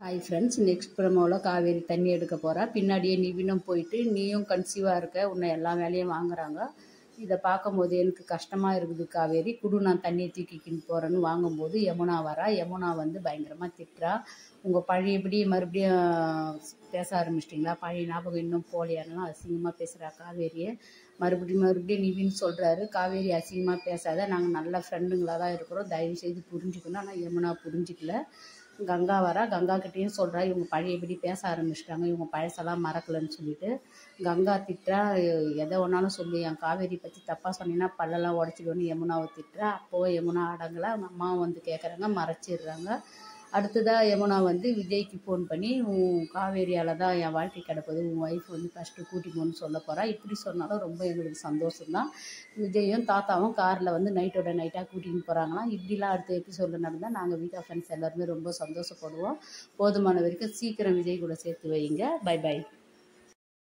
Hi friends, next ப்ரோமோவில் Kaveri தண்ணி எடுக்க போகிறா. பின்னாடியே நிவினும் போயிட்டு, நீயும் கன்சீவாக இருக்க, உன்னை எல்லா வேலையும் வாங்குறாங்க. இதை பார்க்கும்போது எனக்கு கஷ்டமாக இருக்குது. காவேரி குடு, நான் தண்ணியை தூக்கிக்கின்னு போகிறேன்னு வாங்கும்போது யமுனா வரா. யமுனா வந்து பயங்கரமாக திட்டுறா. உங்கள் பழையபடி மறுபடியும் பேச ஆரம்பிச்சிட்டிங்களா? பழைய ஞாபகம் இன்னும் போலையானலாம் அசிங்கமாக பேசுகிறா காவேரியை. மறுபடியும் நிவின் சொல்கிறாரு, காவேரி அசிங்கமாக பேசாத, நாங்கள் நல்ல ஃப்ரெண்டுங்களாக தான் இருக்கிறோம், தயவுசெய்து புரிஞ்சுக்கணும். ஆனால் யமுனா புரிஞ்சிக்கல. கங்கா வரா. கங்கா கிட்டேயும் சொல்கிறா, இவங்க பழையபடி பேச ஆரம்பிச்சிட்டாங்க, இவங்க பழசெல்லாம் மறக்கலைன்னு சொல்லிட்டு. கங்கா திட்டுறா, எதை ஒன்றாலும் சொல்லி என் காவேரி பற்றி தப்பாக சொன்னீங்கன்னா பல்லெல்லாம் உடச்சிடுவோன்னு யமுனாவை திட்டுறா. அப்போது யமுனா அடங்கலை. அவங்க அம்மாவும் வந்து கேட்குறாங்க, மறைச்சிடுறாங்க. அடுத்ததாக யமுனா வந்து விஜய்க்கு ஃபோன் பண்ணி, உன் காவேரியால் தான் என் வாழ்க்கை கிடப்பது, உன் ஒய்ஃப் வந்து ஃபஸ்ட்டு கூட்டிக்கோன்னு சொல்ல போகிறா. இப்படி சொன்னாலும் ரொம்ப எங்களுக்கு சந்தோஷம்தான். விஜயும் தாத்தாவும் காரில் வந்து நைட்டோட நைட்டாக கூட்டின்னு போகிறாங்களாம். இப்படிலாம் அடுத்த எபிசோடில் நடந்தால் நாங்கள் வீட்டா ஃப்ரெண்ட்ஸ் எல்லாருமே ரொம்ப சந்தோஷப்படுவோம். போதுமான வரைக்கும் சீக்கிரம் விஜய் கூட சேர்த்து வைங்க. Bye by.